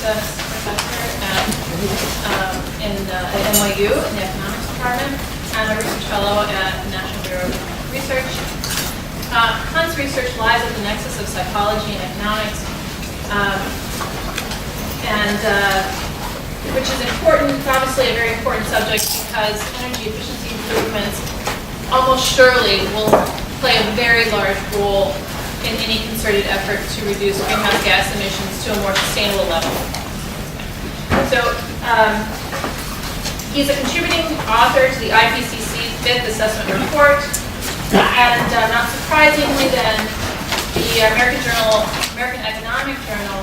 Associates Professor at NYU in the Economics Department. I'm a research fellow at the National Bureau of Economic Research. Hunt's research lies at the nexus of psychology and economics, which is important. It's obviously a very important subject because energy efficiency improvements almost surely will play a very large role in any concerted effort to reduce greenhouse gas emissions to a more sustainable level. So he's a contributing author to the IPCC's 5th assessment report, and not surprisingly then, the American Economic Journal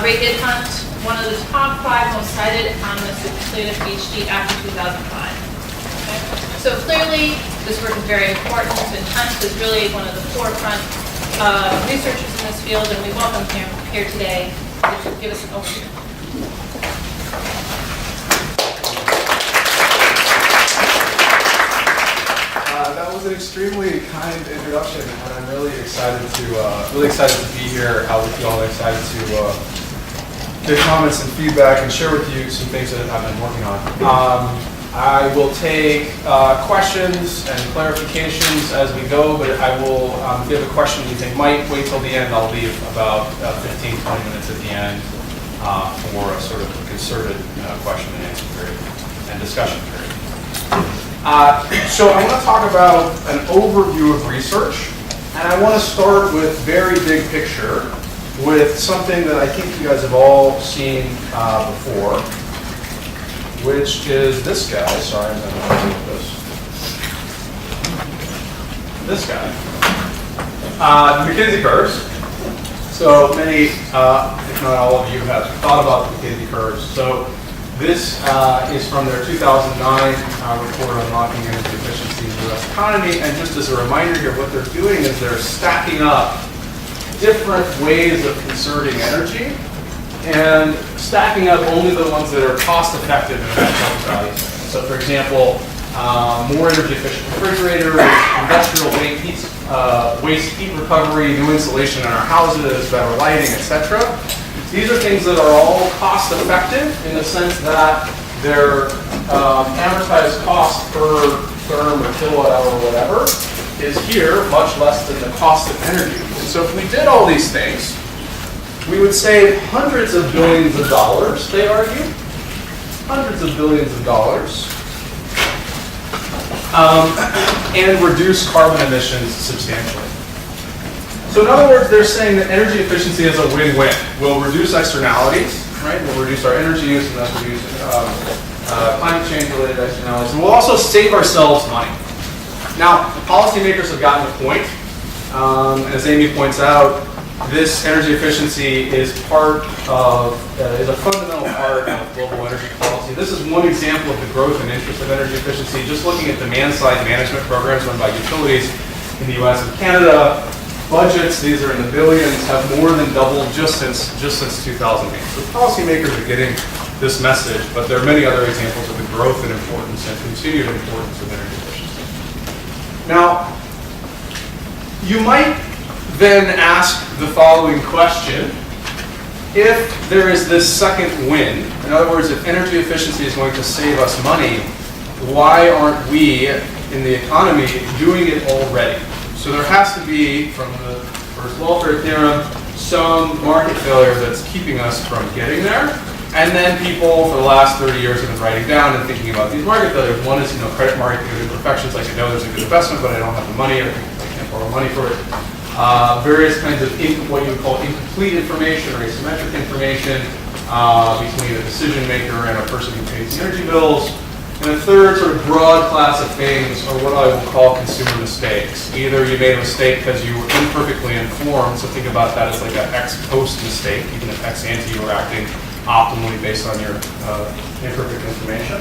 rated Hunt one of the top 5 most cited economists who completed a PhD after 2005. Okay? So clearly, this work is very important, and Hunt is really one of the forefront researchers in this field, and we welcome him here today to give us an overview. That was an extremely kind introduction, and I'm really excited to be here with you all. Excited to give comments and feedback and share with you some things that I've been working on. I will take questions and clarifications as we go, but I will, if you have a question you think might wait till the end, I'll leave about 15, 20 minutes at the end for a sort of concerted question and answer period and discussion period. So I want to talk about an overview of research, and I want to start with very big picture with something that I think you guys have all seen before, which is this guy. Sorry, I'm going to do this guy. The McKinsey curves. So many, if not all of you, have thought about the McKinsey curves. So this is from their 2009 report on unlocking energy efficiency in the U.S. economy. And just as a reminder here, what they're doing is they're stacking up different ways of conserving energy and stacking up only the ones that are cost effective in that value. So for example, more energy efficient refrigerators, industrial waste heat recovery, new insulation in our houses, better lighting, etc. These are things that are all cost effective in the sense that their amortized cost per therm or kilowatt hour or whatever is here much less than the cost of energy. And so if we did all these things, we would save hundreds of billions of dollars, they argue, hundreds of billions of dollars, and reduce carbon emissions substantially. So in other words, they're saying that energy efficiency is a win-win. We'll reduce externalities, right? We'll reduce our energy use, and thus reduce climate change-related externalities. And we'll also save ourselves money. Now, policymakers have gotten the point. As Amy points out, this energy efficiency is is a fundamental part of global energy policy. This is one example of the growth and interest of energy efficiency. Just looking at demand-side management programs run by utilities in the U.S. and Canada, budgets, these are in the billions, have more than doubled just since 2008. So policymakers are getting this message, but there are many other examples of the growth and importance and continued importance of energy efficiency. Now, you might then ask the following question: if there is this second win, in other words, if energy efficiency is going to save us money, why aren't we in the economy doing it already? So there has to be, from the first welfare theorem, some market failure that's keeping us from getting there. And then people, for the last 30 years, have been writing down and thinking about these market failures. One is, credit market imperfections, like I know there's a good investment, but I don't have the money, or I can't borrow money for it. Various kinds of what you would call incomplete information or asymmetric information between a decision maker and a person who pays the energy bills. And a third sort of broad class of things are what I will call consumer mistakes. Either you made a mistake because you were imperfectly informed, so think about that as like an ex post mistake, even if ex ante you were acting optimally based on your imperfect information.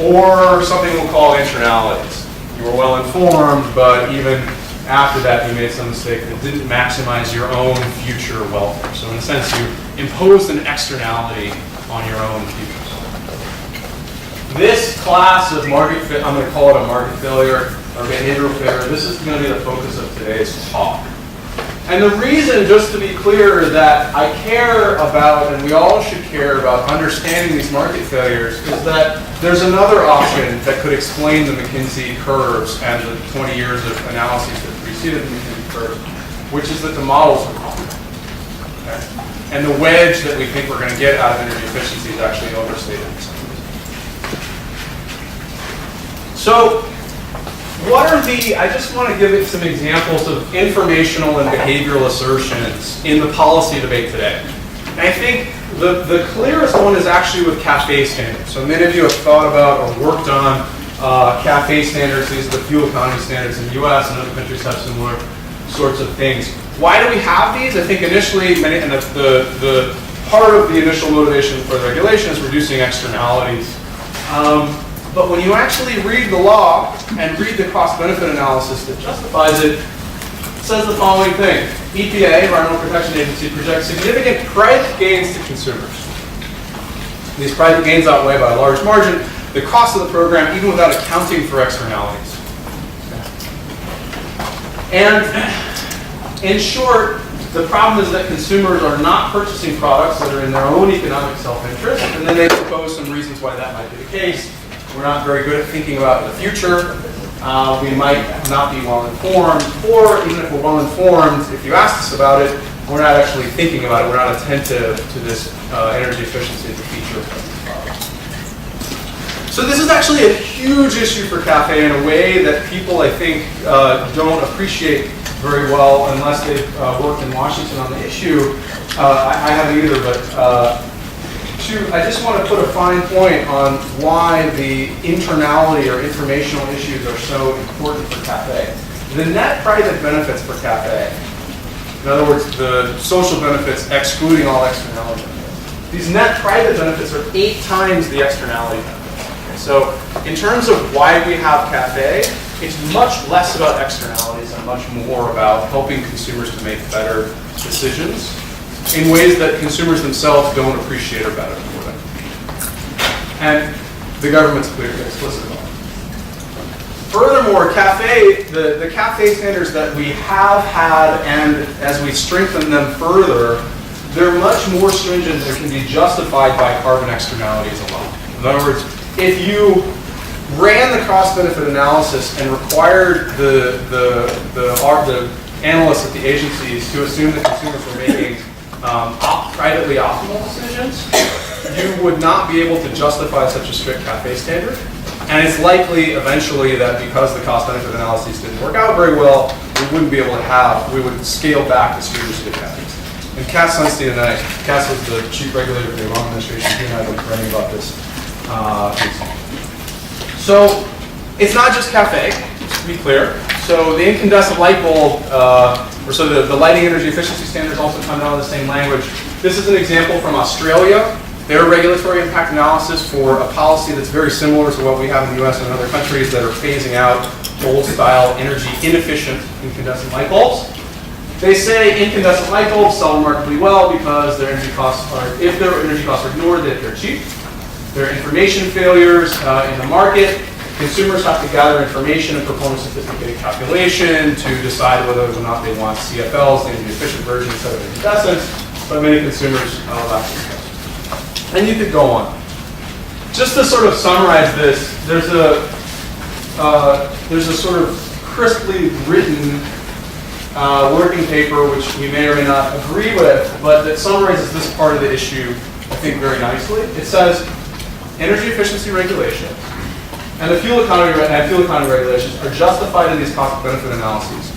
Or something we'll call internalities. You were well informed, but even after that you made some mistake that didn't maximize your own future welfare. So in a sense, you imposed an externality on your own future. This class of market failure, I'm going to call it a market failure or behavioral failure, this is going to be the focus of today's talk. And the reason, just to be clear, that I care about, and we all should care about understanding these market failures, is that there's another option that could explain the McKinsey curves and the 20 years of analyses that preceded the McKinsey curves, which is that the models are wrong. Okay? And the wedge that we think we're going to get out of energy efficiency is actually overstated. So, what are I just want to give it some examples of informational and behavioral assertions in the policy debate today. And I think the clearest one is actually with CAFE standards. So many of you have thought about or worked on CAFE standards. These are the fuel economy standards in the US, and other countries have similar sorts of things. Why do we have these? I think initially, the part of the initial motivation for the regulation is reducing externalities. But when you actually read the law and read the cost-benefit analysis that justifies it, it says the following thing. EPA, Environmental Protection Agency, projects significant private gains to consumers. These private gains outweigh by a large margin the cost of the program, even without accounting for externalities. And in short, the problem is that consumers are not purchasing products that are in their own economic self-interest, and then they propose some reasons why that might be the case. We're not very good at thinking about the future. We might not be well informed, or even if we're well informed, if you ask us about it, we're not actually thinking about it. We're not attentive to this energy efficiency as a feature of the product. So this is actually a huge issue for CAFE in a way that people, I think, don't appreciate very well unless they've worked in Washington on the issue. I haven't either, but I just want to put a fine point on why the internality or informational issues are so important for CAFE. The net private benefits for CAFE, in other words, the social benefits excluding all externality benefits, these net private benefits are 8 times the externality benefits. Okay, so in terms of why we have CAFE, it's much less about externalities and much more about helping consumers to make better decisions in ways that consumers themselves don't appreciate or benefit for them. And the government's clear and explicit about it. Furthermore, CAFE, the CAFE standards that we have had, and as we strengthen them further, they're much more stringent and can be justified by carbon externalities alone. In other words, if you ran the cost-benefit analysis and required the analysts at the agencies to assume that consumers were making privately optimal decisions, you would not be able to justify such a strict CAFE standard. And it's likely eventually that because the cost-benefit analyses didn't work out very well, we wouldn't be able to we would scale back the standards of the CAFE. And Cass Sunstein and I, Cass was the chief regulator for the Obama administration, he and I have been writing about this. So it's not just CAFE, just to be clear. So the incandescent light bulb, the lighting energy efficiency standards also come out of the same language. This is an example from Australia. Their regulatory impact analysis for a policy that's very similar to what we have in the US and other countries that are phasing out old-style, energy inefficient incandescent light bulbs. They say incandescent light bulbs sell remarkably well because their energy costs if their energy costs are ignored, they're cheap. There are information failures in the market. Consumers have to gather information and perform a sophisticated calculation to decide whether or not they want CFLs, the energy efficient version, instead of incandescent, but many consumers lack this. And you could go on. Just to sort of summarize this, there's a sort of crisply written working paper which we may or may not agree with, but that summarizes this part of the issue, I think, very nicely. It says, energy efficiency regulations and the fuel economy regulations are justified in these cost-benefit analyses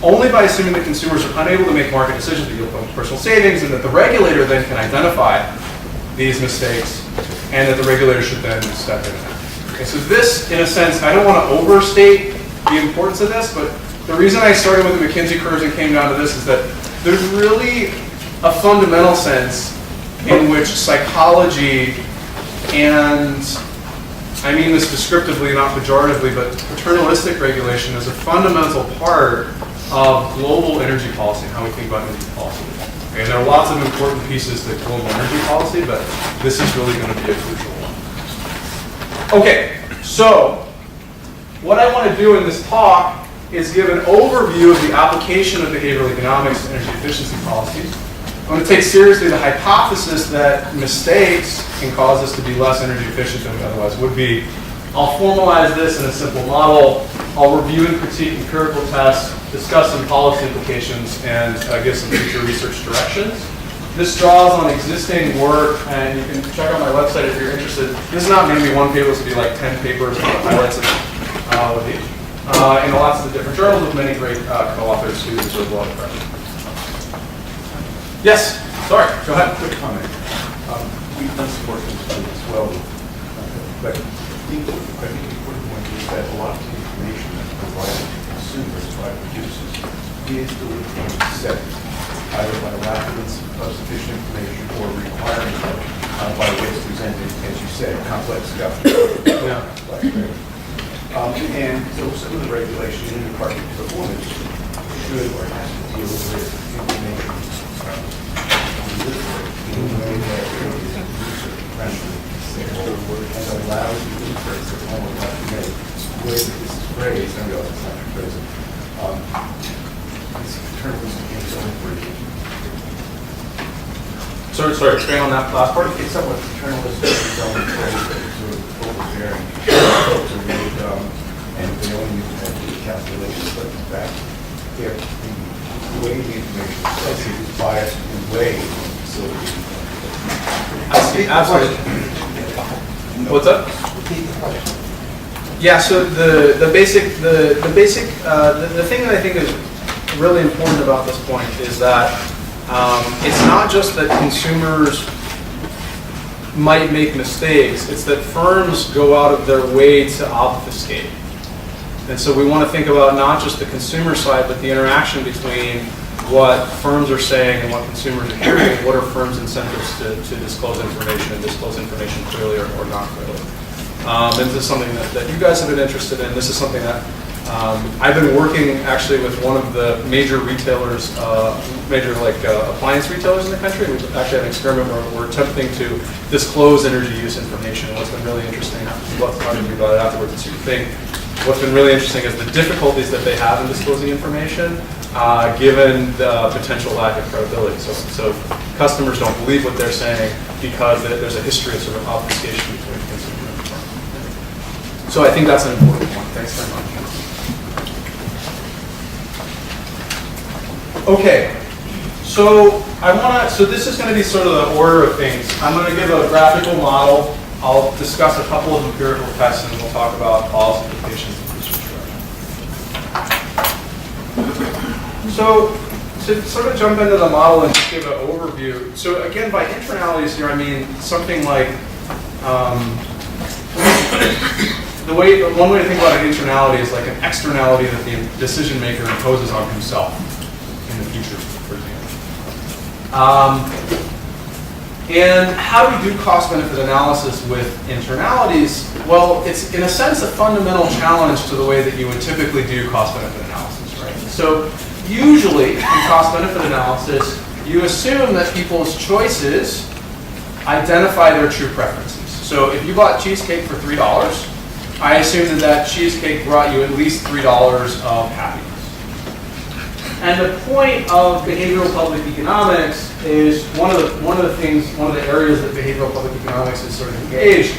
only by assuming that consumers are unable to make market decisions that yield personal savings, and that the regulator then can identify these mistakes, and that the regulator should then step in and act. Okay, so this, in a sense, I don't want to overstate the importance of this, but the reason I started with the McKinsey curves and came down to this is that there's really a fundamental sense in which psychology, and I mean this descriptively, not pejoratively, but paternalistic regulation is a fundamental part of global energy policy, how we think about energy policy. Okay, and there are lots of important pieces to global energy policy, but this is really going to be a crucial one. Okay, so what I want to do in this talk is give an overview of the application of behavioral economics to energy efficiency policies. I'm going to take seriously the hypothesis that mistakes can cause us to be less energy efficient than we otherwise would be. I'll formalize this in a simple model. I'll review and critique empirical tests, discuss some policy implications, and give some future research directions. This draws on existing work, and you can check out my website if you're interested. This is not going to be one paper, this will be like 10 papers with highlights of each. In lots of the different journals with many great co-authors who deserve a lot of credit. Yes, sorry, go ahead. Quick comment. We've done some work in this as well, but I think the important point is that a lot of the information that's provided to consumers by producers is delivered from the set, either by lack of sufficient information or requirement by the way it's presented, as you said, complex stuff. Yeah. And so some of the regulation in the Department of Performance should or has to deal with information delivery in a way that is user-friendly and allows you to interpret the moment that you make. The way that this is phrased, I realize it's not your phrase, it's paternalism in its own version. Sorry, expand on that last part. It's somewhat paternalistic in its own phrase, but it's sort of overbearing. Folks are made, and they only use that to calculations, but in fact, the way the information is associated is biased in a way facilitated. I see, absolutely. What's up? Yeah, so the thing that I think is really important about this point is that it's not just that consumers might make mistakes, it's that firms go out of their way to obfuscate. And so we want to think about not just the consumer side, but the interaction between what firms are saying and what consumers are hearing. What are firms' incentives to disclose information clearly or not clearly. And this is something that you guys have been interested in. This is something that I've been working actually with one of the major retailers, appliance retailers in the country. We've actually had an experiment where we're attempting to disclose energy use information. And what's been really interesting, we'll talk to you about it afterwards and see what you think. What's been really interesting is the difficulties that they have in disclosing information, given the potential lack of credibility. So customers don't believe what they're saying because there's a history of sort of obfuscation between consumer and firm. So I think that's an important point. Thanks very much. Okay, so so this is going to be sort of the order of things. I'm going to give a graphical model. I'll discuss a couple of empirical tests, and we'll talk about policy implications and research direction. So to sort of jump into the model and just give an overview. So again, by internalities here, I mean something like one way to think about an internality is like an externality that the decision maker imposes on himself in the future, for example. And how do we do cost-benefit analysis with internalities? Well, it's in a sense a fundamental challenge to the way that you would typically do cost-benefit analysis, right? So usually in cost-benefit analysis, you assume that people's choices identify their true preferences. So if you bought cheesecake for $3, I assume that cheesecake brought you at least $3 of happiness. And the point of behavioral public economics is one of the areas that behavioral public economics is sort of engaged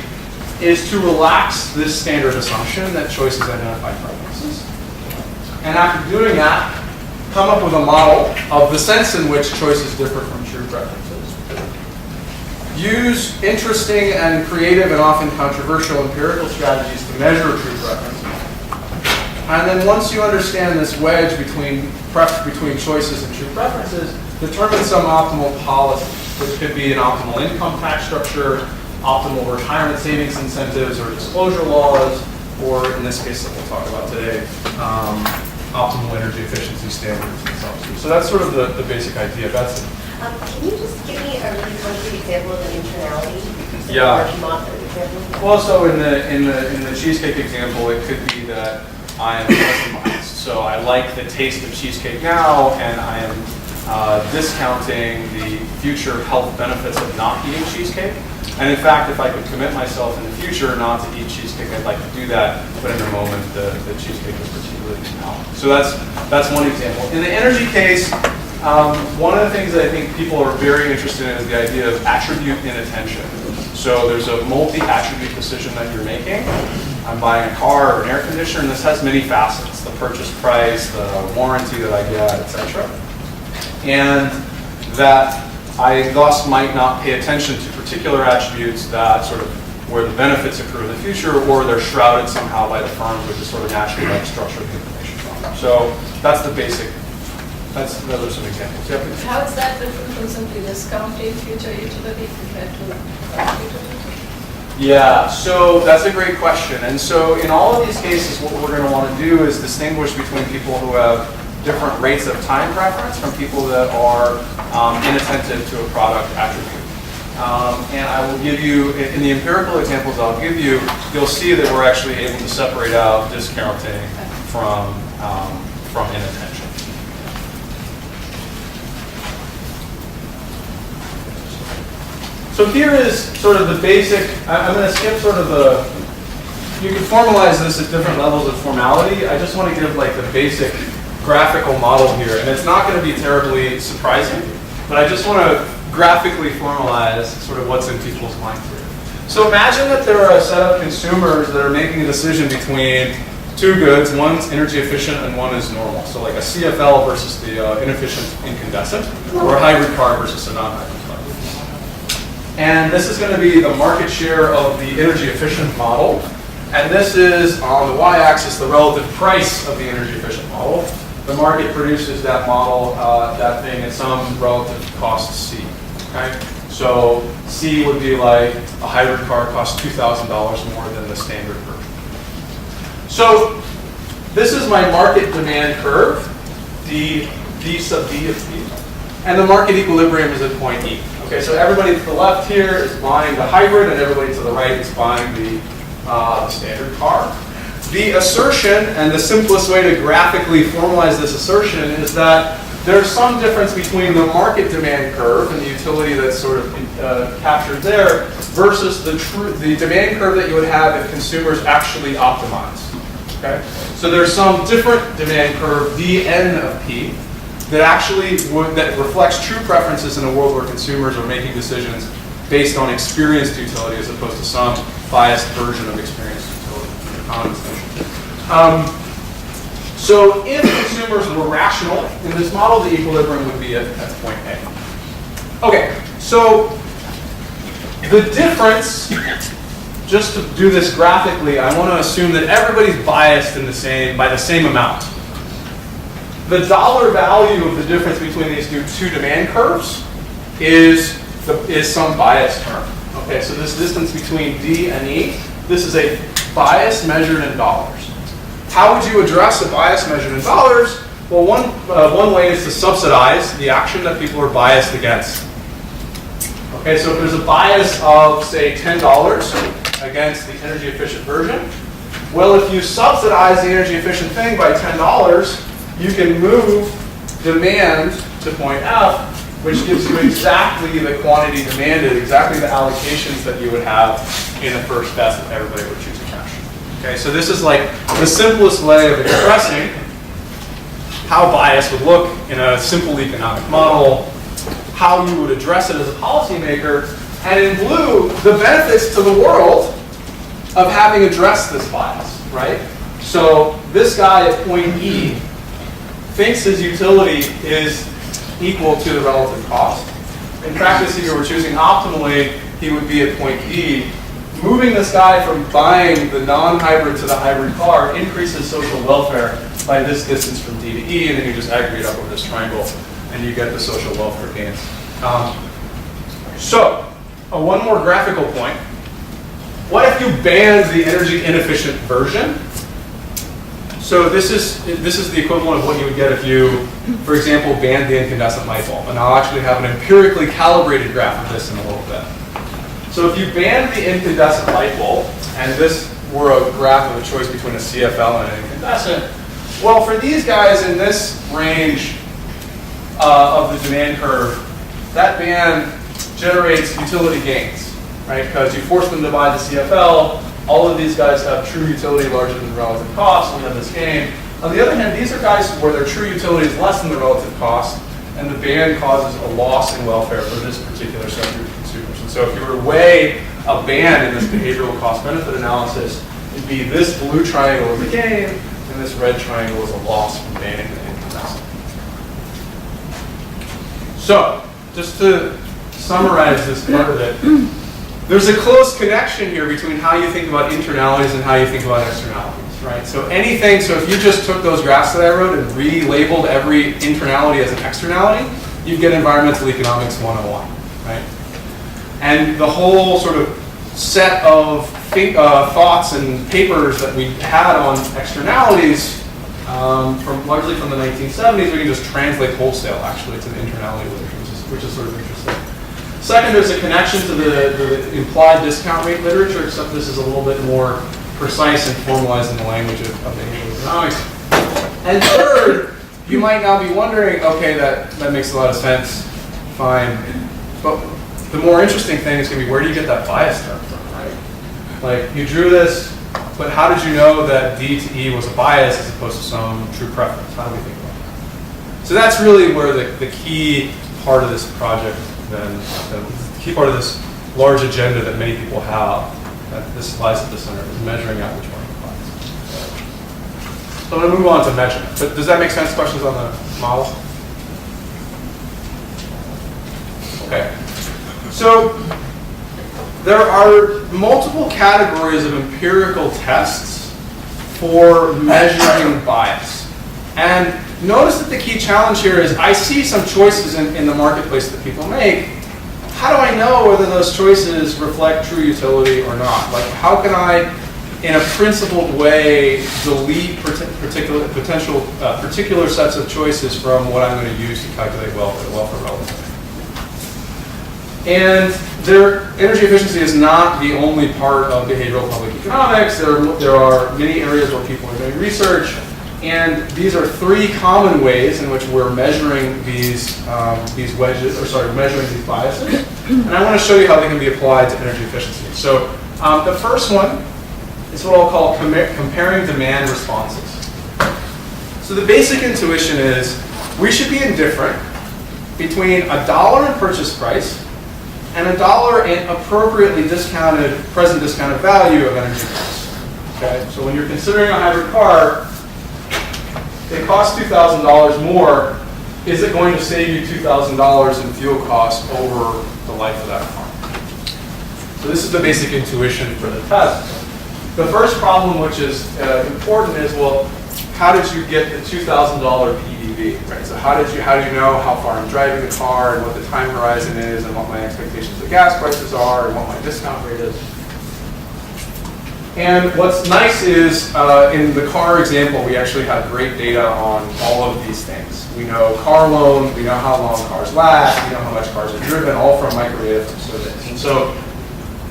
is to relax this standard assumption that choices identify preferences. And after doing that, come up with a model of the sense in which choices differ from true preferences. Use interesting and creative and often controversial empirical strategies to measure true preferences. And then once you understand this wedge between choices and true preferences, determine some optimal policy, which could be an optimal income tax structure, optimal retirement savings incentives or disclosure laws, or in this case that we'll talk about today, optimal energy efficiency standards and so on. So that's sort of the basic idea. That's it. Can you just give me a really concrete example of an internality? Yeah. Well, so in the cheesecake example, it could be that I am customized. So I like the taste of cheesecake now, and I am discounting the future health benefits of not eating cheesecake. And in fact, if I could commit myself in the future not to eat cheesecake, I'd like to do that. But in the moment, the cheesecake is for tea. really compelling. So that's one example. In the energy case, one of the things that I think people are very interested in is the idea of attribute inattention. So there's a multi-attribute decision that you're making. I'm buying a car or an air conditioner, and this has many facets: the purchase price, the warranty that I get, etc. And that I thus might not pay attention to particular attributes that sort of where the benefits accrue in the future, or they're shrouded somehow by the firm with the sort of naturally like structure of the information from. So that's the basic. Those are some examples. Yep. How is that different from simply discounting future utility compared to utility? Yeah, so that's a great question. And so in all of these cases, what we're going to want to do is distinguish between people who have different rates of time preference from people that are inattentive to a product attribute. And I will give you, in the empirical examples I'll give you, you'll see that we're actually able to separate out discounting from inattention. So here is sort of the basic, I'm going to skip sort of the, you can formalize this at different levels of formality. I just want to give like the basic graphical model here, and it's not going to be terribly surprising, but I just want to graphically formalize sort of what's in people's minds here. So imagine that there are a set of consumers that are making a decision between two goods. One's energy efficient and one is normal. So like a CFL versus the inefficient incandescent, or a hybrid car versus a non-hybrid car. And this is going to be the market share of the energy efficient model. And this is, on the y-axis, the relative price of the energy efficient model. The market produces that model, that thing at some relative cost C. Okay? So C would be like a hybrid car costs $2,000 more than the standard version. So this is my market demand curve, D sub D of P. And the market equilibrium is at point E. Okay, so everybody to the left here is buying the hybrid, and everybody to the right is buying the standard car. The assertion, and the simplest way to graphically formalize this assertion, is that there's some difference between the market demand curve and the utility that's sort of captured there versus the demand curve that you would have if consumers actually optimize. Okay, so there's some different demand curve, dn of P, that actually that reflects true preferences in a world where consumers are making decisions based on experienced utility as opposed to some biased version of experienced utility. So if consumers were rational in this model, the equilibrium would be at point A. Okay, so the difference, just to do this graphically, I want to assume that everybody's biased in by the same amount. The dollar value of the difference between these two demand curves is some bias term. Okay, so this distance between D and E, this is a bias measured in dollars. How would you address a bias measured in dollars? Well, one way is to subsidize the action that people are biased against. Okay, so if there's a bias of, say, $10 against the energy efficient version, well, if you subsidize the energy efficient thing by $10, you can move demand to point F, which gives you exactly the quantity demanded, exactly the allocations that you would have in the first best if everybody were choosing cash. Okay, so this is like the simplest way of expressing how bias would look in a simple economic model, how you would address it as a policymaker, and in blue, the benefits to the world of having addressed this bias, right? So this guy at point E thinks his utility is equal to the relative cost. In practice, if you were choosing optimally, he would be at point D. Moving this guy from buying the non-hybrid to the hybrid car increases social welfare by this distance from D to E, and then you just aggregate up over this triangle, and you get the social welfare gains. One more graphical point. What if you banned the energy inefficient version? So this is the equivalent of what you would get if you, for example, banned the incandescent light bulb. And I'll actually have an empirically calibrated graph of this in a little bit. So if you banned the incandescent light bulb, and this were a graph of a choice between a CFL and an incandescent, well, for these guys in this range of the demand curve, that ban generates utility gains, right? Because you force them to buy the CFL. All of these guys have true utility larger than relative cost. We have this gain. On the other hand, these are guys where their true utility is less than the relative cost, and the ban causes a loss in welfare for this particular subgroup of consumers. And so if you were to weigh a ban in this behavioral cost-benefit analysis, it'd be this blue triangle is a gain, and this red triangle is a loss from banning the income. So, just to summarize this part of it, there's a close connection here between how you think about internalities and how you think about externalities, right? So anything, so if you just took those graphs that I wrote and relabeled every internality as an externality, you'd get environmental economics 101, right? And the whole sort of set of thoughts and papers that we had on externalities, largely from the 1970s, we can just translate wholesale, actually, to the internality literature, which is sort of interesting. Second, there's a connection to the implied discount rate literature, except this is a little bit more precise and formalized in the language of behavioral economics. And third, you might now be wondering, okay, that makes a lot of sense, fine. But the more interesting thing is going to be, where do you get that bias term from, right? Like, you drew this, but how did you know that D to E was a bias as opposed to some true preference? How do we think about that? So that's really where the key part of this project, then, the key part of this large agenda that many people have, that this lies at the center, is measuring out which one applies. So I'm going to move on to measurement. But does that make sense? Questions on the model? Okay. So there are multiple categories of empirical tests for measuring bias. And notice that the key challenge here is I see some choices in the marketplace that people make. How do I know whether those choices reflect true utility or not? Like, how can I, in a principled way, delete particular sets of choices from what I'm going to use to calculate welfare relative? And energy efficiency is not the only part of behavioral public economics. There are many areas where people are doing research, and these are three common ways in which we're measuring these measuring these biases. And I want to show you how they can be applied to energy efficiency. So the first one is what I'll call comparing demand responses. So the basic intuition is we should be indifferent between $1 in purchase price and $1 in appropriately discounted, present discounted value of energy costs. Okay, so when you're considering a hybrid car, it costs $2,000 more. Is it going to save you $2,000 in fuel costs over the life of that car? So this is the basic intuition for the test. The first problem, which is important, is, well, how did you get the $2,000 PDV? Right. So how do you know how far I'm driving the car and what the time horizon is and what my expectations of gas prices are and what my discount rate is? And what's nice is, in the car example, we actually have great data on all of these things. We know car loan, we know how long cars last, we know how much cars are driven, all from microdata from surveys. And so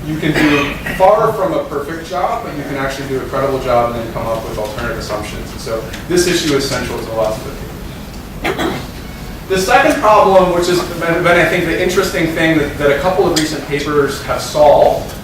you can do far from a perfect job, but you can actually do a credible job and then come up with alternative assumptions. And so this issue is central to lots of it. The second problem, which has been I think, the interesting thing that a couple of recent papers have solved,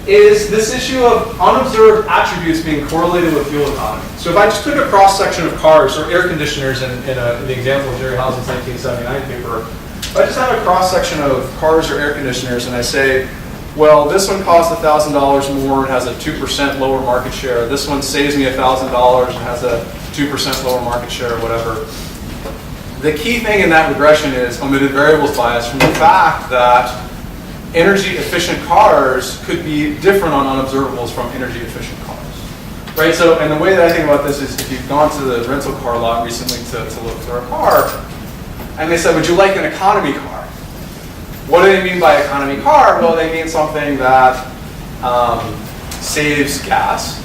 is this issue of unobserved attributes being correlated with fuel economy. So if I just took a cross-section of cars or air conditioners in the example of Jerry Housen's 1979 paper, if I just have a cross-section of cars or air conditioners and I say, well, this one costs $1,000 more and has a 2% lower market share. This one saves me $1,000 and has a 2% lower market share or whatever. The key thing in that regression is omitted variables bias from the fact that energy efficient cars could be different on unobservables from energy efficient cars, right? So, and the way that I think about this is if you've gone to the rental car lot recently to look for a car, and they said, would you like an economy car? What do they mean by economy car? Well, they mean something that saves gas,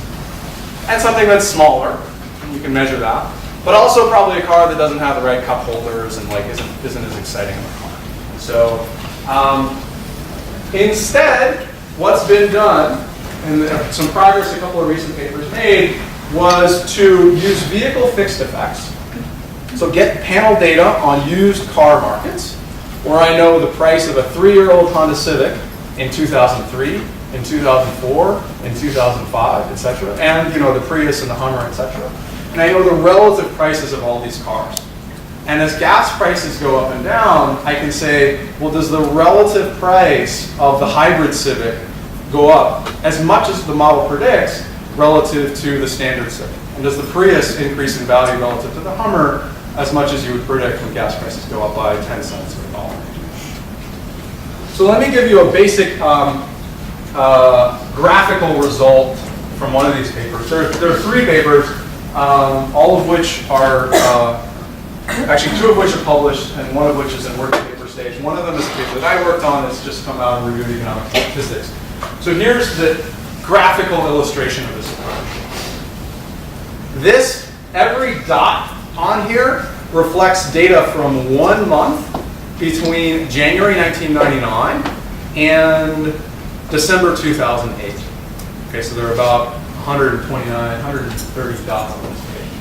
and something that's smaller, and you can measure that, but also probably a car that doesn't have the right cup holders and like isn't as exciting of a car. So, instead, what's been done, and some progress a couple of recent papers made, was to use vehicle fixed effects. So get panel data on used car markets, where I know the price of a 3-year-old Honda Civic in 2003, in 2004, in 2005, etc., and the Prius and the Hummer, etc. and I know the relative prices of all these cars. And as gas prices go up and down, I can say, well, does the relative price of the hybrid Civic go up as much as the model predicts relative to the standard Civic? And does the Prius increase in value relative to the Hummer as much as you would predict when gas prices go up by 10 cents or $1? So let me give you a basic graphical result from one of these papers. There are 3 papers, all of which are, actually 2 of which are published and 1 of which is in working paper stage. One of them is a paper that I worked on. It's just come out in Review of Economic Statistics. So here's the graphical illustration of this approach. Every dot on here reflects data from 1 month between January 1999 and December 2008. Okay, so there are about 130 dots on this page.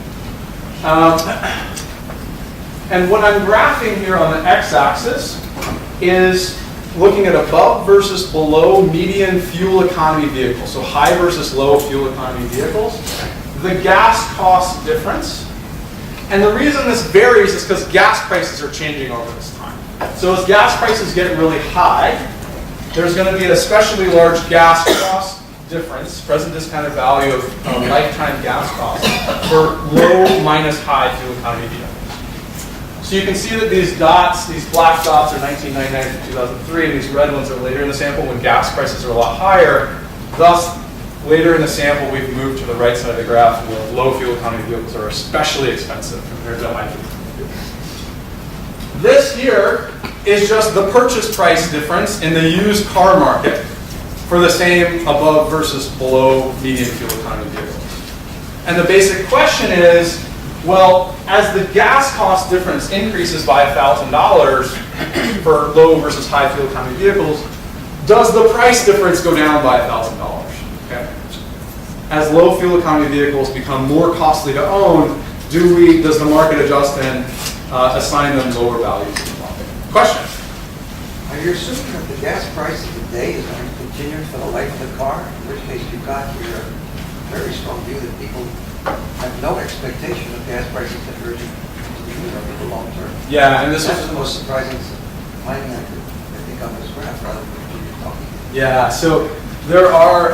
And what I'm graphing here on the x-axis is looking at above versus below median fuel economy vehicles, so high versus low fuel economy vehicles, the gas cost difference. And the reason this varies is because gas prices are changing over this time. So as gas prices get really high, there's going to be an especially large gas cost difference, present discounted value of lifetime gas costs for low minus high fuel economy vehicles. So you can see that these dots, these black dots are 1999 to 2003, and these red ones are later in the sample when gas prices are a lot higher. Thus, later in the sample, we've moved to the right side of the graph where low fuel economy vehicles are especially expensive compared to high fuel economy vehicles. This here is just the purchase price difference in the used car market for the same above versus below median fuel economy vehicles. And the basic question is, well, as the gas cost difference increases by $1,000 for low versus high fuel economy vehicles, does the price difference go down by $1,000? Okay. As low fuel economy vehicles become more costly to own, does the market adjust and assign them lower values in the market? Question? Are you assuming that the gas price of the day is going to continue for the life of the car? In which case you've got here a very strong view that people have no expectation of gas prices diverging over the long term. Yeah, and this is the most surprising finding I think on this graph rather than what you're talking about. Yeah, so there are,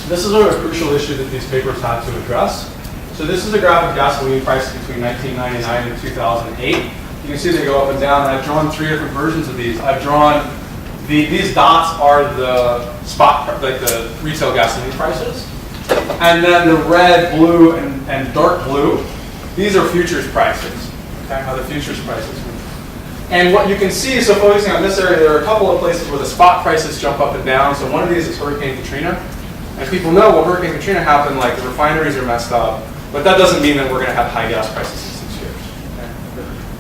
this is a crucial issue that these papers had to address. So this is a graph of gasoline prices between 1999 and 2008. You can see they go up and down. I've drawn 3 different versions of these. I've drawn, these dots are the spot, like the retail gasoline prices. And then the red, blue, and dark blue, these are futures prices. Okay, how the futures prices move. And what you can see, so focusing on this area, there are a couple of places where the spot prices jump up and down. So one of these is Hurricane Katrina. And people know, well, Hurricane Katrina happened, like the refineries are messed up. But that doesn't mean that we're going to have high gas prices in 6 years.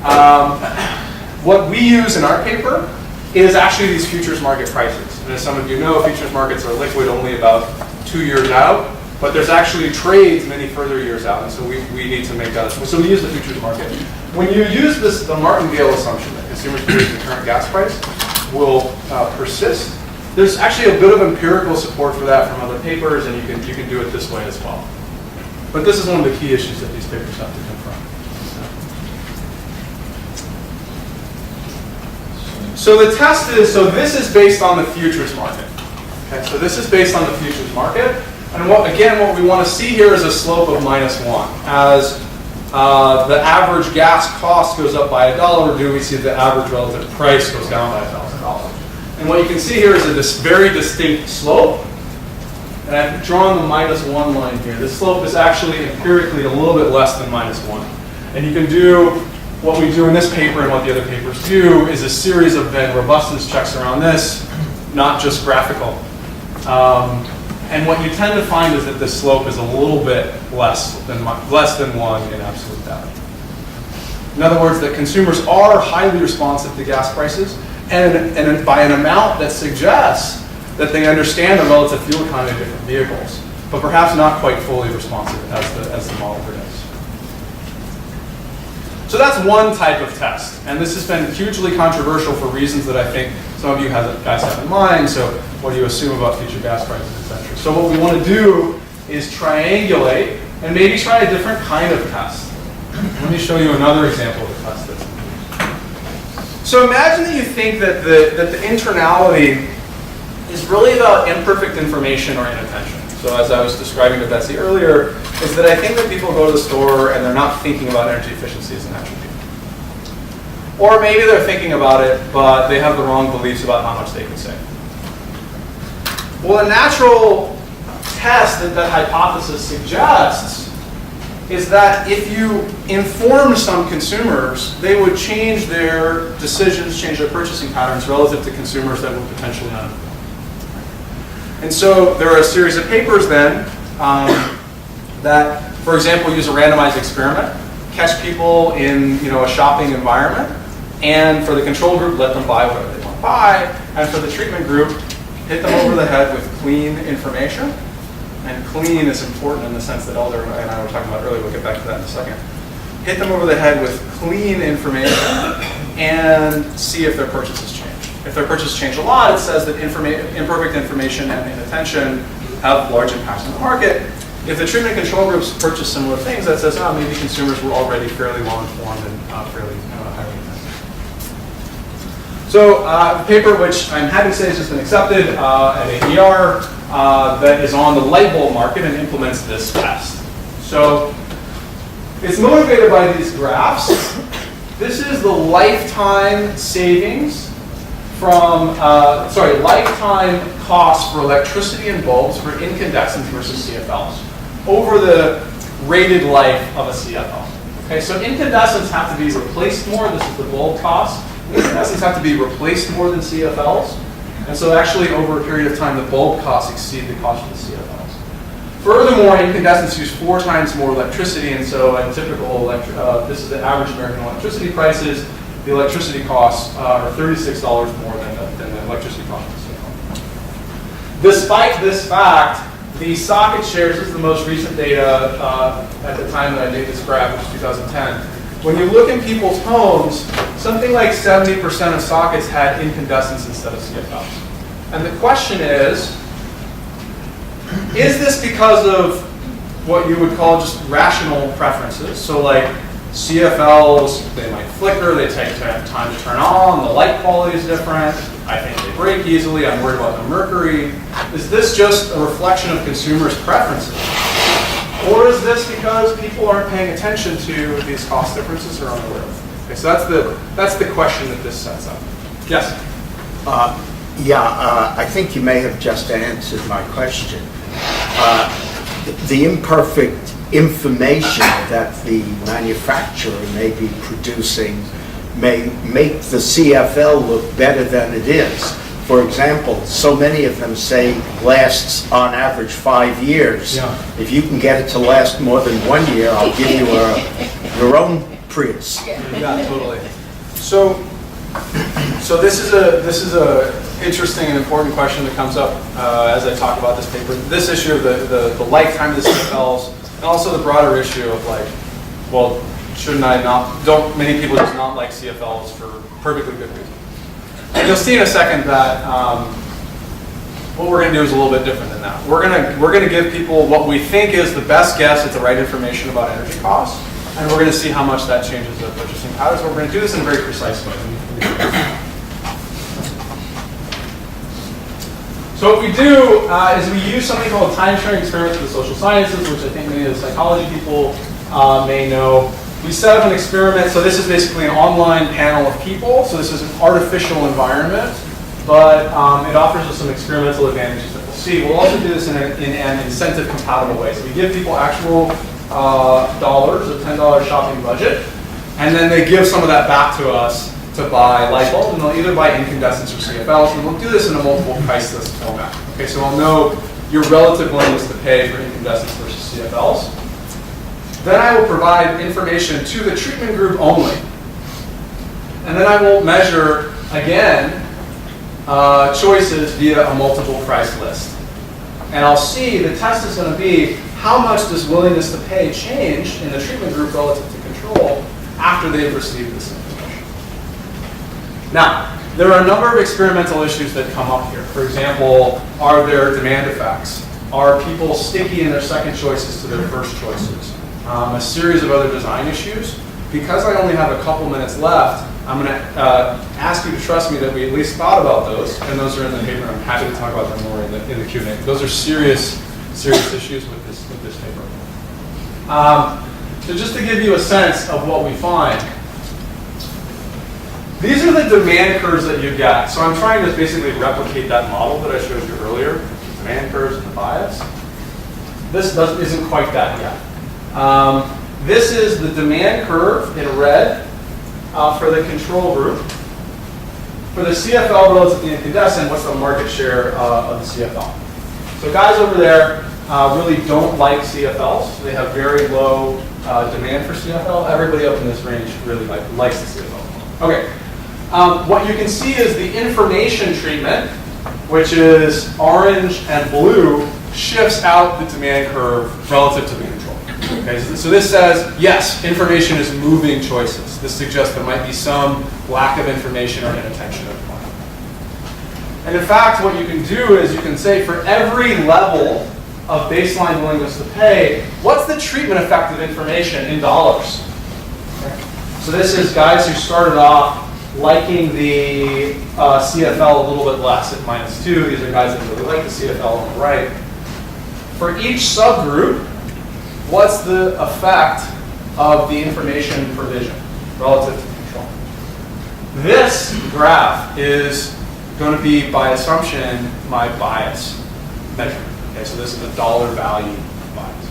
Okay? What we use in our paper is actually these futures market prices. And as some of you know, futures markets are liquid only about 2 years out. But there's actually trades many further years out, and so we need to make that. So we use the futures market. When you use this, the martingale assumption that consumers believe the current gas price will persist, there's actually a bit of empirical support for that from other papers, and you can do it this way as well. But this is one of the key issues that these papers have to confront. So the test is, so this is based on the futures market. Okay, so this is based on the futures market. And what we want to see here is a slope of -1. As the average gas cost goes up by $1, do we see the average relative price goes down by $1,000? And what you can see here is this very distinct slope. And I've drawn the -1 line here. This slope is actually empirically a little bit less than -1. And you can do what we do in this paper and what the other papers do is a series of then robustness checks around this, not just graphical. And what you tend to find is that this slope is a little bit less than 1 in absolute value. In other words, that consumers are highly responsive to gas prices, and by an amount that suggests that they understand the relative fuel economy of different vehicles, but perhaps not quite fully responsive as the model predicts. So that's one type of test, and this has been hugely controversial for reasons that I think some of you guys have in mind. So what do you assume about future gas prices, et cetera? So what we want to do is triangulate and maybe try a different kind of test. Let me show you another example of a test that's used. So imagine that you think that the internality is really about imperfect information or inattention. So as I was describing to Betsy earlier, is that I think that people go to the store and they're not thinking about energy efficiency as an attribute. Or maybe they're thinking about it, but they have the wrong beliefs about how much they can save. Well, a natural test that hypothesis suggests is that if you inform some consumers, they would change their decisions, change their purchasing patterns relative to consumers that were potentially uninformed. And so there are a series of papers then that, for example, use a randomized experiment, catch people in a shopping environment, and for the control group, let them buy whatever they want to buy, and for the treatment group, hit them over the head with clean information. And clean is important in the sense that Elder and I were talking about earlier. We'll get back to that in a second. Hit them over the head with clean information and see if their purchases change. If their purchases change a lot, it says that imperfect information and inattention have large impacts on the market. If the treatment control groups purchase similar things, that says, oh, maybe consumers were already fairly well informed and fairly highly attentive. So the paper, which I'm happy to say has just been accepted at AER, that is on the light bulb market and implements this test. So it's motivated by these graphs. This is the lifetime savings from, lifetime cost for electricity in bulbs for incandescents versus CFLs over the rated life of a CFL. Okay, so incandescents have to be replaced more. This is the bulb cost. Incandescents have to be replaced more than CFLs. And so actually over a period of time, the bulb costs exceed the cost of the CFLs. Furthermore, incandescents use 4 times more electricity, and so a typical, this is the average American electricity prices, the electricity costs are $36 more than the electricity cost of the CFL. Despite this fact, the socket shares, this is the most recent data at the time that I made this graph, which is 2010. When you look in people's homes, something like 70% of sockets had incandescents instead of CFLs. And the question is this because of what you would call just rational preferences? So like CFLs, they might flicker, they take time to turn on, the light quality is different, I think they break easily, I'm worried about the mercury. Is this just a reflection of consumers' preferences? Or is this because people aren't paying attention to these cost differences or unaware of them? Okay, so that's the question that this sets up. Yes? I think you may have just answered my question. The imperfect information that the manufacturer may be producing may make the CFL look better than it is. For example, so many of them say lasts on average 5 years. Yeah. If you can get it to last more than 1 year, I'll give you your own Prius. Yeah, totally. So this is a interesting and important question that comes up as I talk about this paper. This issue of the lifetime of the CFLs, and also the broader issue of like, well, shouldn't I not? Don't many people just not like CFLs for perfectly good reasons? And you'll see in a second that what we're going to do is a little bit different than that. We're going to give people what we think is the best guess at the right information about energy costs, and we're going to see how much that changes their purchasing patterns. We're going to do this in a very precise way. So what we do is we use something called time-sharing experiments for the social sciences, which I think many of the psychology people may know. We set up an experiment, so this is basically an online panel of people, so this is an artificial environment, but it offers us some experimental advantages that we'll see. We'll also do this in an incentive-compatible way. So we give people actual dollars, a $10 shopping budget, and then they give some of that back to us to buy light bulbs, and they'll either buy incandescents or CFLs, and we'll do this in a multiple price list format. Okay, so I'll know your relative willingness to pay for incandescents versus CFLs. Then I will provide information to the treatment group only. And then I will measure, again, choices via a multiple price list. And I'll see, the test is going to be, how much does willingness to pay change in the treatment group relative to control after they've received this information. Now, there are a number of experimental issues that come up here. For example, are there demand effects? Are people sticky in their second choices to their first choices? A series of other design issues. Because I only have a couple minutes left, I'm going to ask you to trust me that we at least thought about those, and those are in the paper. I'm happy to talk about them more in the Q&A. Those are serious issues with this paper. So just to give you a sense of what we find, these are the demand curves that you get. So I'm trying to basically replicate that model that I showed you earlier, demand curves and the bias. This isn't quite that yet. This is the demand curve in red for the control group. For the CFL relative to the incandescent, what's the market share of the CFL? So guys over there really don't like CFLs. They have very low demand for CFL. Everybody up in this range really likes the CFL. Okay. What you can see is the information treatment, which is orange and blue, shifts out the demand curve relative to the control. Okay, so this says, yes, information is moving choices. This suggests there might be some lack of information or inattention at the point. And in fact, what you can do is you can say for every level of baseline willingness to pay, what's the treatment effect of information in dollars? Okay. So this is guys who started off liking the CFL a little bit less at -2. These are guys that really like the CFL on the right. For each subgroup, what's the effect of the information provision relative to control? This graph is going to be, by assumption, my bias measurement. Okay, so this is the dollar value bias.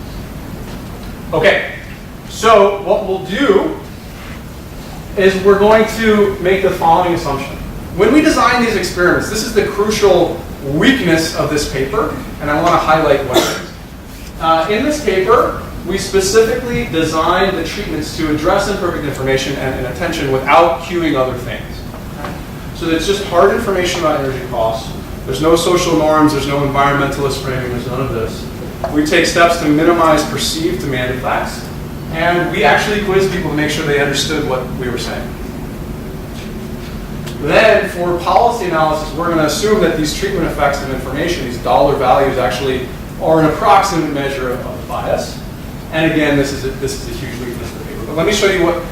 Okay, so what we'll do is we're going to make the following assumption. When we design these experiments, this is the crucial weakness of this paper, and I want to highlight what it is. In this paper, we specifically designed the treatments to address imperfect information and inattention without queuing other things. So it's just hard information about energy costs. There's no social norms, there's no environmentalist framing, there's none of this. We take steps to minimize perceived demand effects, and we actually quiz people to make sure they understood what we were saying. Then, for policy analysis, we're going to assume that these treatment effects of information, these dollar values, actually are an approximate measure of the bias. And again, this is a huge weakness of the paper. But let me show you what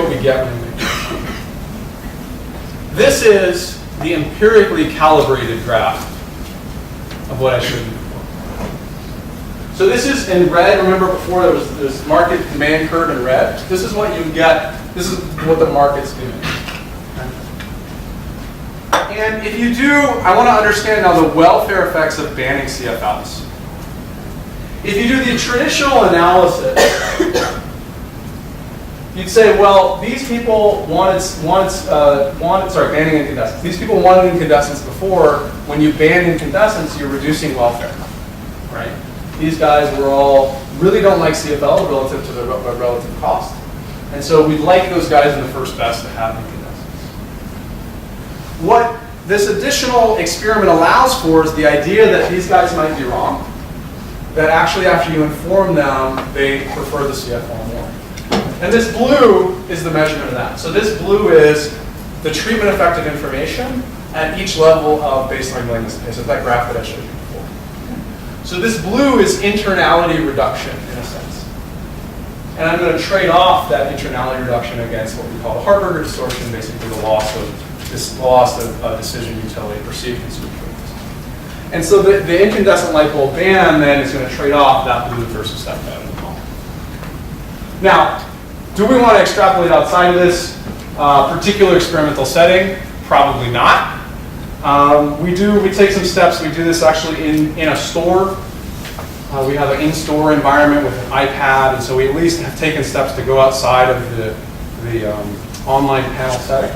we get when we make it. This is the empirically calibrated graph of what I showed you before. So this is in red. Remember before there was this market demand curve in red? This is what you get. This is what the market's doing. And if you do, I want to understand now the welfare effects of banning CFLs. If you do the traditional analysis, you'd say, well, these people banning incandescents. These people wanted incandescents before. When you ban incandescents, you're reducing welfare, right? These guys really don't like CFL relative to their relative cost. And so we'd like those guys in the first best to have incandescents. What this additional experiment allows for is the idea that these guys might be wrong, that actually after you inform them, they prefer the CFL more. And this blue is the measurement of that. So this blue is the treatment effect of information at each level of baseline willingness to pay. So it's that graph that I showed you before. So this blue is internality reduction in a sense. And I'm going to trade off that internality reduction against what we call the Harburger distortion, basically the loss of decision utility, perceived consumer choices. And so the incandescent light bulb ban then is going to trade off that blue versus that red. Now, do we want to extrapolate outside of this particular experimental setting? Probably not. We take some steps. We do this actually in a store. We have an in-store environment with an iPad, and so we at least have taken steps to go outside of the online panel setting.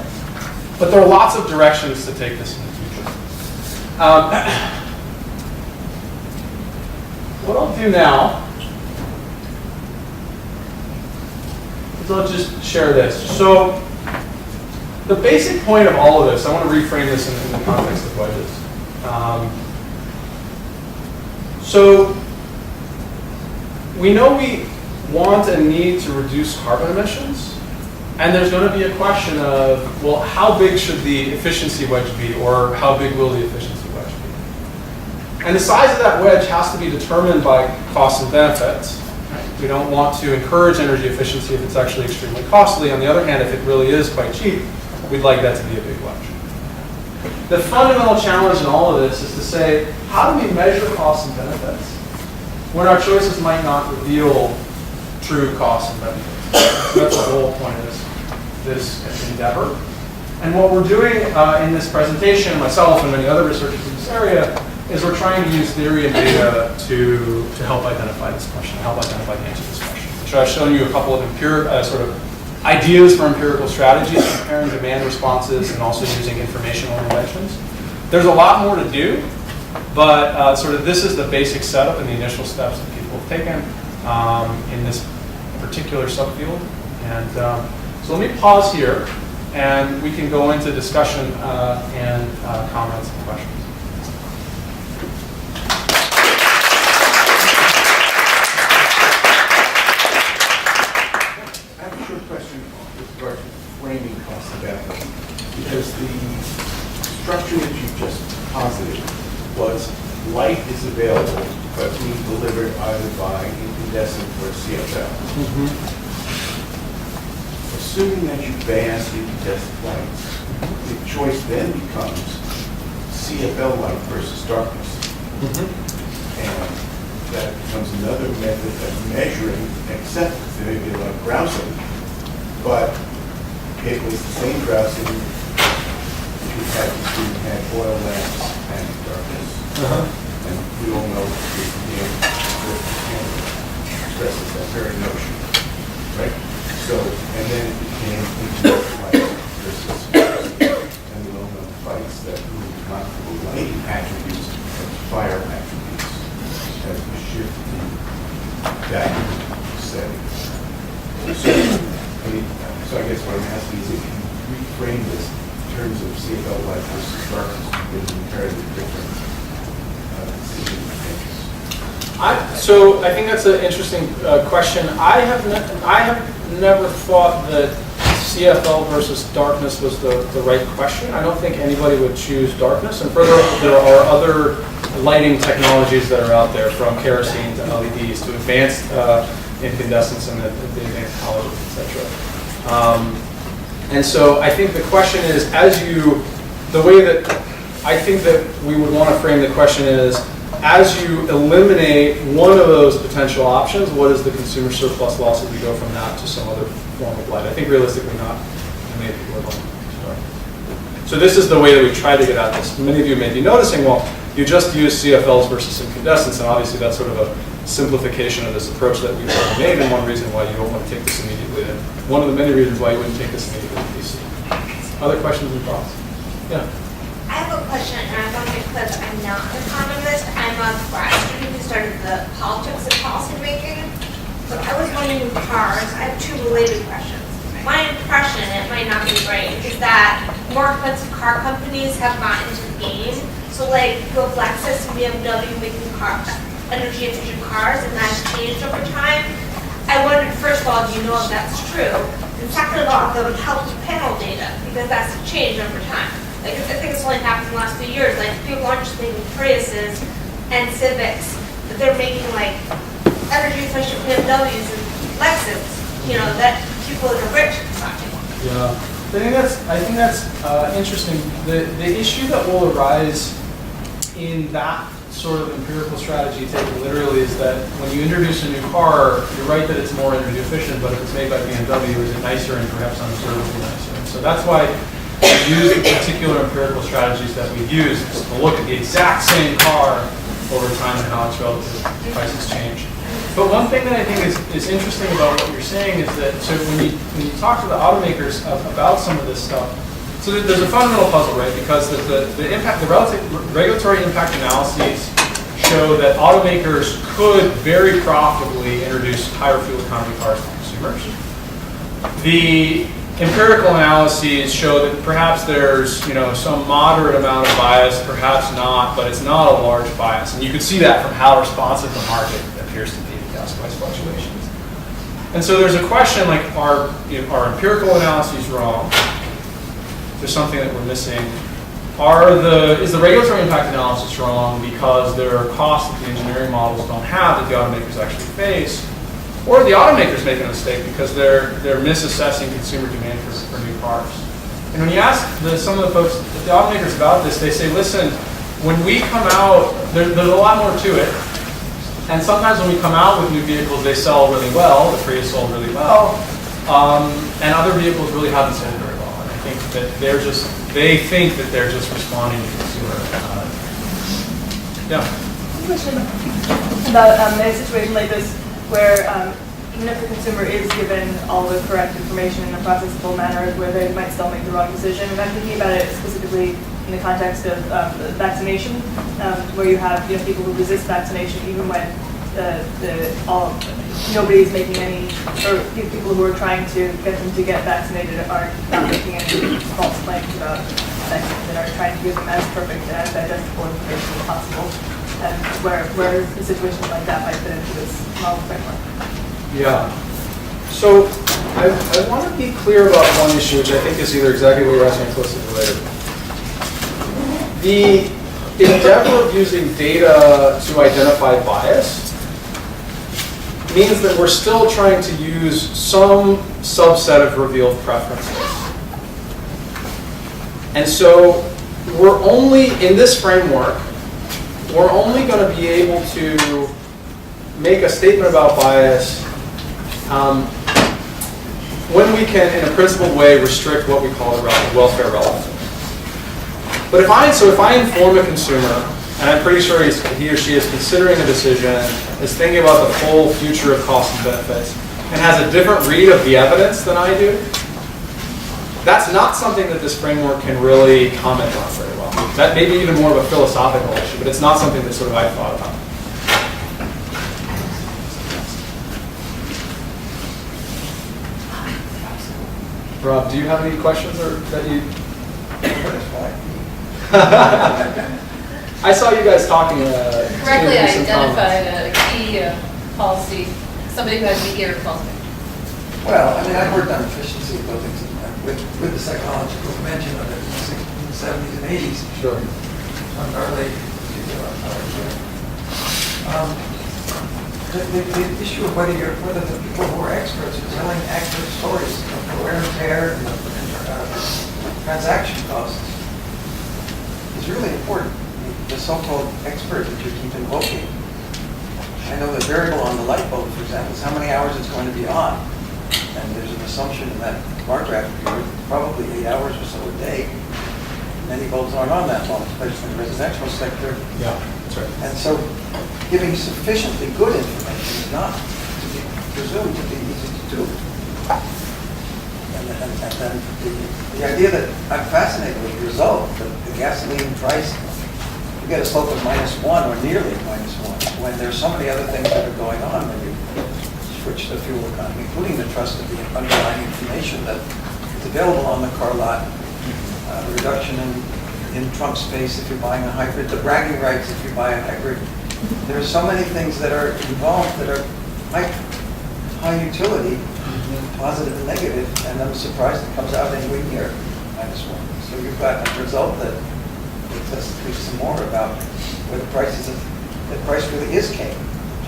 But there are lots of directions to take this in the future. What I'll do now is I'll just share this. So the basic point of all of this, I want to reframe this in the context of wedges. So we know we want and need to reduce carbon emissions. And there's going to be a question of, well, how big should the efficiency wedge be, or how big will the efficiency wedge be? And the size of that wedge has to be determined by costs and benefits. We don't want to encourage energy efficiency if it's actually extremely costly. On the other hand, if it really is quite cheap, we'd like that to be a big wedge. The fundamental challenge in all of this is to say, how do we measure costs and benefits when our choices might not reveal true costs and benefits? That's the whole point of this endeavor. And what we're doing in this presentation, myself and many other researchers in this area, is we're trying to use theory and data to help identify this question, help identify the answer to this question. So I've shown you a couple of sort of ideas for empirical strategies, comparing demand responses and also using informational interventions. There's a lot more to do, but sort of this is the basic setup and the initial steps that people have taken in this particular subfield. And so let me pause here, and we can go into discussion and comments and questions. Framing cost of benefit, because the structure that you just posited was light is available but being delivered either by incandescent or CFL. Assuming that you ban incandescent lights, the choice then becomes CFL light versus darkness. And that becomes another method of measuring, except maybe like grousing, but it was the same grousing if you had oil lamps and darkness. And we all know the stresses that very notion, right? So, and then it became light versus and we all know the fights that move not the lighting attributes, but fire attributes as we shift that setting. So I guess what I'm asking is if you reframe this in terms of CFL light versus darkness, with an entirely different decision makers. So I think that's an interesting question. I have never thought that CFL versus darkness was the right question. I don't think anybody would choose darkness. And further, there are other lighting technologies that are out there, from kerosene to LEDs to advanced incandescents and the advanced halogens, etc. And so I think the question is, the way that I think that we would want to frame the question is, as you eliminate one of those potential options, what is the consumer surplus loss if we go from that to some other form of light? I think realistically not many people are going to start. So this is the way that we try to get at this. Many of you may be noticing, well, you just use CFLs versus incandescents, and obviously that's sort of a simplification of this approach that we've made, and one reason why you don't want to take this immediately, and one of the many reasons why you wouldn't take this immediately to DC. Other questions and thoughts? Yeah. I have a question, and I want to make clear that I'm not an economist. I'm a grad student who started the politics of policy making. So I was wondering with cars, I have two related questions. My impression, it might not be right, is that more expensive car companies have gotten into the game. So like go Lexus and BMW making energy efficient cars, and that's changed over time. I wondered, first of all, do you know if that's true? And second of all, if it would help with panel data, because that's changed over time. Like, I think it's only happened in the last few years. Like, people aren't just making Priuses and Civics, but they're making, like, energy efficient BMWs and Lexus, you know, that people that are rich are buying. Yeah. I think that's interesting. The issue that will arise in that sort of empirical strategy taken literally is that when you introduce a new car, you're right that it's more energy efficient, but if it's made by BMW, is it nicer and perhaps unobservably nicer? And so that's why we use the particular empirical strategies that we've used to look at the exact same car over time and how its relative prices change. But one thing that I think is interesting about what you're saying is that, so when you talk to the automakers about some of this stuff, so there's a fundamental puzzle, right? Because the impact, the relative regulatory impact analyses show that automakers could very profitably introduce higher fuel economy cars to consumers. The empirical analyses show that perhaps there's some moderate amount of bias, perhaps not, but it's not a large bias. And you can see that from how responsive the market appears to be to gas price fluctuations. And so there's a question like, are empirical analyses wrong? There's something that we're missing. is the regulatory impact analysis wrong because there are costs that the engineering models don't have that the automakers actually face, or the automakers making a mistake because they're misassessing consumer demand for new cars? And when you ask some of the folks, the automakers about this, they say, listen, when we come out, there's a lot more to it. And sometimes when we come out with new vehicles, they sell really well. The PREE sold really well. And other vehicles really haven't sold very well. And I think that they think that they're just responding to consumer. Yeah. Question about in a situation like this where even if the consumer is given all the correct information in a processable manner, where they might still make the wrong decision. And I'm thinking about it specifically in the context of vaccination, where you have people who resist vaccination even when nobody is making any, or people who are trying to get them to get vaccinated are not making any false claims about vaccines and are trying to give them as perfect and as digestible information as possible. And where a situation like that might fit into this model framework. Yeah. So I want to be clear about one issue, which I think is either exactly what you're asking or closely related. The endeavor of using data to identify bias means that we're still trying to use some subset of revealed preferences. And so we're only, in this framework, we're only going to be able to make a statement about bias when we can, in a principled way, restrict what we call welfare relativism. But if I inform a consumer, and I'm pretty sure he or she is considering a decision, is thinking about the full future of costs and benefits, and has a different read of the evidence than I do, that's not something that this framework can really comment on very well. That may be even more of a philosophical issue, but it's not something that sort of I've thought about. Rob, do you have any questions or that you? I saw you guys talking. Correctly identified a key policy, somebody who has the ear policy. Well, I mean, I've worked on efficiency of buildings with the psychological dimension of it in the 70s and 80s. Sure. On our late the issue of whether the people who are experts are telling accurate stories of the wear and tear and transaction costs is really important. The so-called expert that you keep invoking. I know the variable on the light bulb, for example, is how many hours it's going to be on. And there's an assumption in that bar graph period, probably 8 hours or so a day. Many bulbs aren't on that long, especially in the residential sector. Yeah, that's right. And so giving sufficiently good information is not to be presumed to be easy to do. And then the idea that I'm fascinated with the result, that the gasoline price, you get a slope of -1 or nearly -1, when there's so many other things that are going on when you switch the fuel economy, including the trust of the underlying information that is available on the car lot, the reduction in trunk space if you're buying a hybrid, the bragging rights if you buy a hybrid. There are so many things that are involved that are high utility, positive and negative, and I'm surprised it comes out anywhere near -1. So you've got a result that lets us think some more about where the price really is king.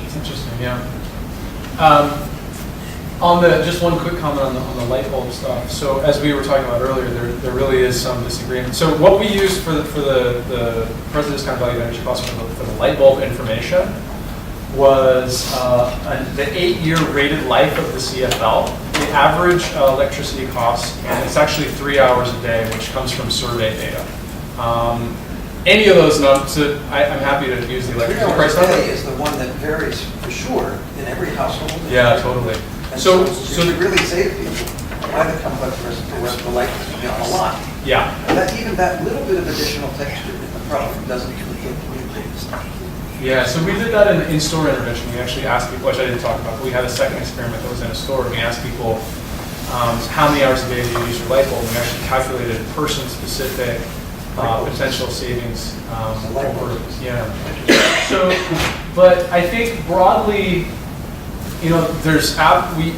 It's interesting, yeah. Just one quick comment on the light bulb stuff. So as we were talking about earlier, there really is some disagreement. So what we used for the present discount value of energy cost for the light bulb information was the 8-year rated life of the CFL, the average electricity cost, and it's actually 3 hours a day, which comes from survey data. Any of those numbers, I'm happy to use the electricity price number. 3 hours a day is the one that varies for sure in every household. Yeah, totally. And So you really say to people, why the complex versus the rest of the light is on a lot. Yeah. And that even that little bit of additional texture in the problem doesn't communicate. Yeah, so we did that in the in-store intervention. We actually asked people, which I didn't talk about, but we had a second experiment that was in a store. We asked people, how many hours a day do you use your light bulb? And we actually calculated person-specific potential savings. Yeah. So, but I think broadly,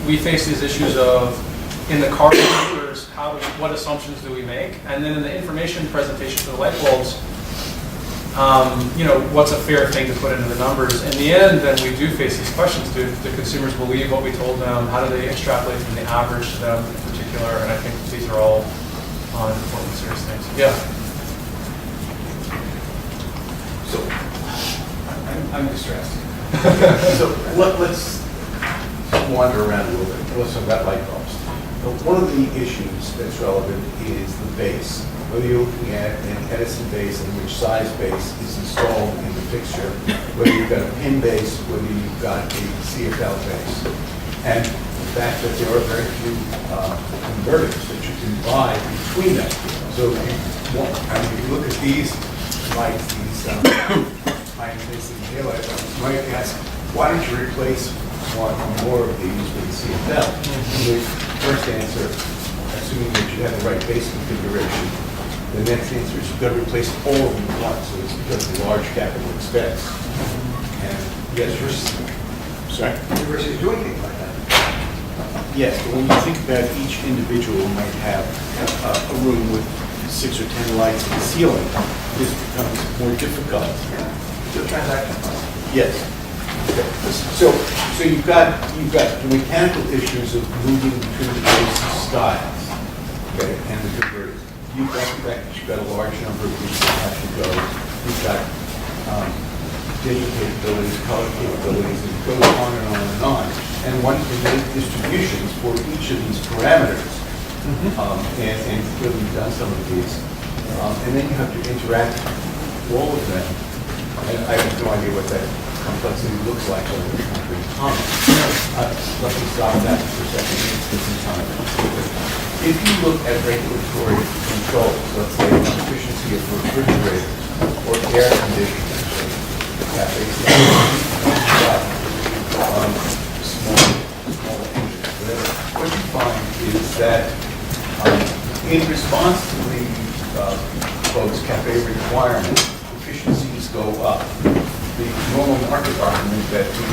we face these issues of in the car numbers, what assumptions do we make? And then in the information presentation for the light bulbs, what's a fair thing to put into the numbers? In the end, then we do face these questions. Do the consumers believe what we told them? How do they extrapolate from the average to them in particular? And I think these are all important, serious things. Yeah. So, I'm distressed. So let's wander around a little bit. Let's talk about light bulbs. One of the issues that's relevant is the base. Whether you're looking at an Edison base and which size base is installed in the fixture, whether you've got a pin base, whether you've got a CFL base. And the fact that there are very few converters that you can buy between them. So if you look at these lights, these high-intensity taillight bulbs, you might ask, why don't you replace one or more of these with a CFL? The first answer, assuming that you have the right base configuration, the next answer is you've got to replace all of them at once, so it's because of the large capital expense. And yes, sorry? Universities doing things like that. Yes, but when you think about each individual might have a room with 6 or 10 lights in the ceiling, this becomes more difficult. It's a transaction cost. Yes. Okay. So you've got the mechanical issues of moving between the various styles, okay, and the converters. You've got the fact that you've got a large number of these that have to go. You've got digital capabilities, color capabilities, and it goes on and on and on. And one can make distributions for each of these parameters. And clearly we've done some of these. And then you have to interact with all of them. And I have no idea what that complexity looks like over the country. Let me stop that for a second and spend some time. If you look at regulatory controls, let's say the efficiency of refrigerators or air conditioners, cafes, small engines, whatever, what you find is that in response to the folks' cafe requirements, efficiencies go up. The normal market argument that the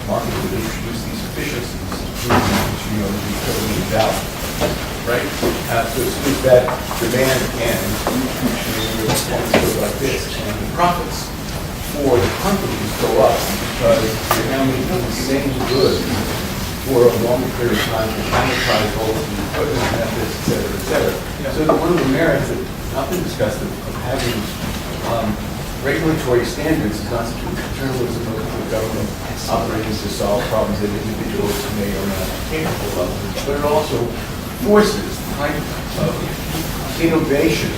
market would introduce these efficiencies is proving to be totally invalid, right? So as soon as that demand ends, the response goes like this, and the profits for the companies go up because they're now making the same goods for a longer period of time to amortize all of the equipment methods, et cetera, et cetera. Yeah. So one of the merits that has not been discussed of having regulatory standards is not simply paternalism of the government operating to solve problems that individuals may or may not be capable of, but it also forces the kind of innovation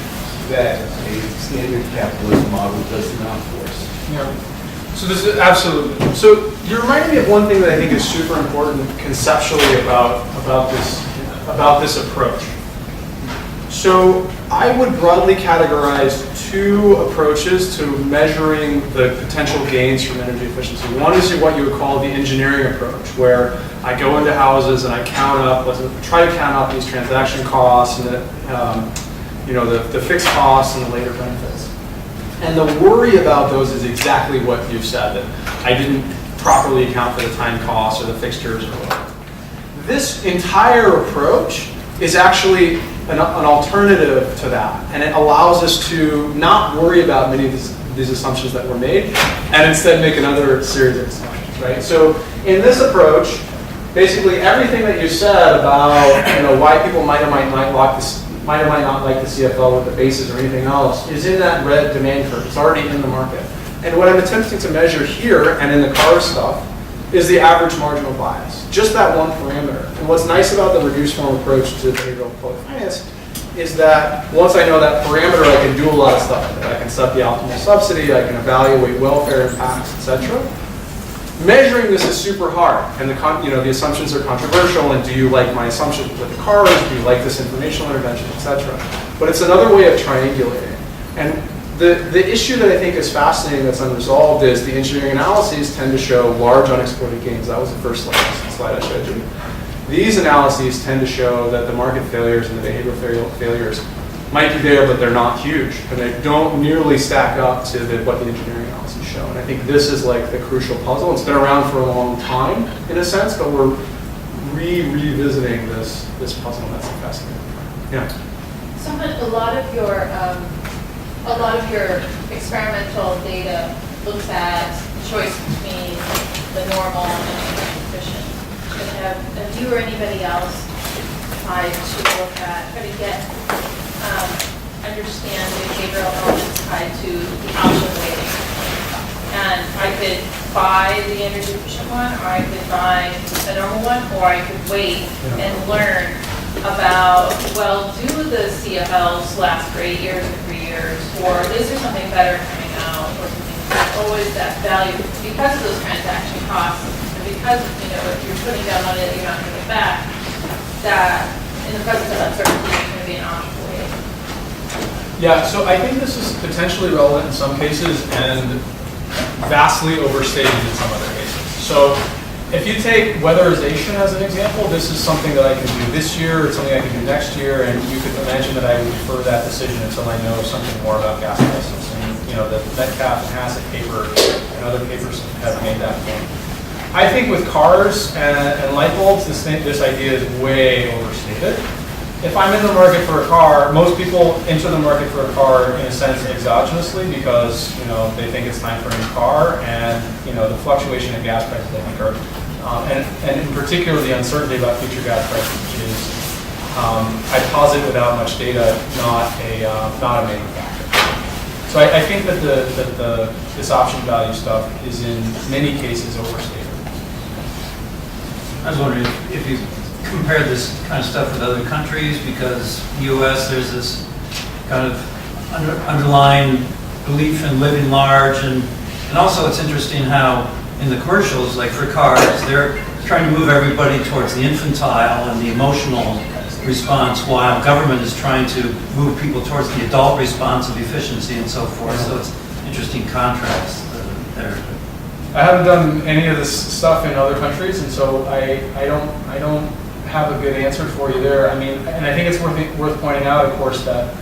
that a standard capitalism model does not force. Yeah. So this is absolutely. So you're reminding me of one thing that I think is super important conceptually about this approach. So I would broadly categorize two approaches to measuring the potential gains from energy efficiency. One is what you would call the engineering approach, where I go into houses and I try to count up these transaction costs and the fixed costs and the later benefits. And the worry about those is exactly what you've said, that I didn't properly account for the time costs or the fixtures or whatever. This entire approach is actually an alternative to that, and it allows us to not worry about many of these assumptions that were made, and instead make another series of assumptions, right? So in this approach, basically everything that you said about why people might or might not like the CFL with the bases or anything else is in that red demand curve. It's already in the market. And what I'm attempting to measure here and in the car stuff is the average marginal bias, just that one parameter. And what's nice about the reduced form approach to behavioral public finance is that once I know that parameter, I can do a lot of stuff with it. I can set the optimal subsidy, I can evaluate welfare impacts, etc. Measuring this is super hard, and the assumptions are controversial, and do you like my assumption with the cars, do you like this informational intervention, etc. But it's another way of triangulating. And the issue that I think is fascinating that's unresolved is the engineering analyses tend to show large unexploited gains. That was the first slide I showed you. These analyses tend to show that the market failures and the behavioral failures might be there, but they're not huge, and they don't nearly stack up to what the engineering analyses show. And I think this is like the crucial puzzle. It's been around for a long time, in a sense, but we're revisiting this puzzle, and that's fascinating. Yeah. So a lot of your experimental data looks at choice between the normal and the efficient. But have you or anybody else tried to try to get understand the behavioral elements tied to the option weighting? And I could buy the energy efficient one, or I could buy the normal one, or I could wait and learn about, well, do the CFLs last for 8 years or 3 years, or is there something better coming out, or something? There's always that value because of those transaction costs, and because if you're putting down money that you're not going to get back, that in the presence of uncertainty, it's going to be an option for you. Yeah, so I think this is potentially relevant in some cases and vastly overstated in some other cases. So if you take weatherization as an example, this is something that I can do this year, it's something I can do next year, and you could imagine that I would defer that decision until I know something more about gas prices. And the Metcalfe and Hassett paper and other papers have made that point. I think with cars and light bulbs, this idea is way overstated. If I'm in the market for a car, most people enter the market for a car in a sense exogenously because they think it's time for a new car, and the fluctuation in gas prices I think are and in particular the uncertainty about future gas prices is I posit without much data not a main factor. So I think that this option value stuff is in many cases overstated. I was wondering if you compare this kind of stuff with other countries, because U.S. there's this kind of underlying belief in living large, and also it's interesting how in the commercials, like for cars, they're trying to move everybody towards the infantile and the emotional response, while government is trying to move people towards the adult response of efficiency and so forth. So it's interesting contrast there. I haven't done any of this stuff in other countries, and so I don't have a good answer for you there. I mean, and I think it's worth pointing out, of course, that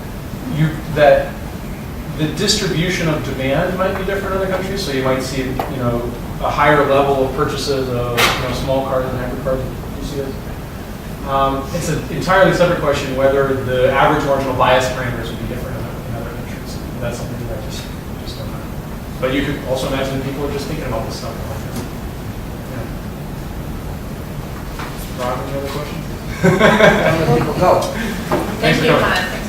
the distribution of demand might be different in other countries. So you might see, a higher level of purchases of small cars and hybrid cars. You see this? It's an entirely separate question whether the average marginal bias parameters would be different in other countries. That's something that I just don't know. But you could also imagine that people are just thinking about this stuff. Rob, any other questions? Let people go. Thank you, Con.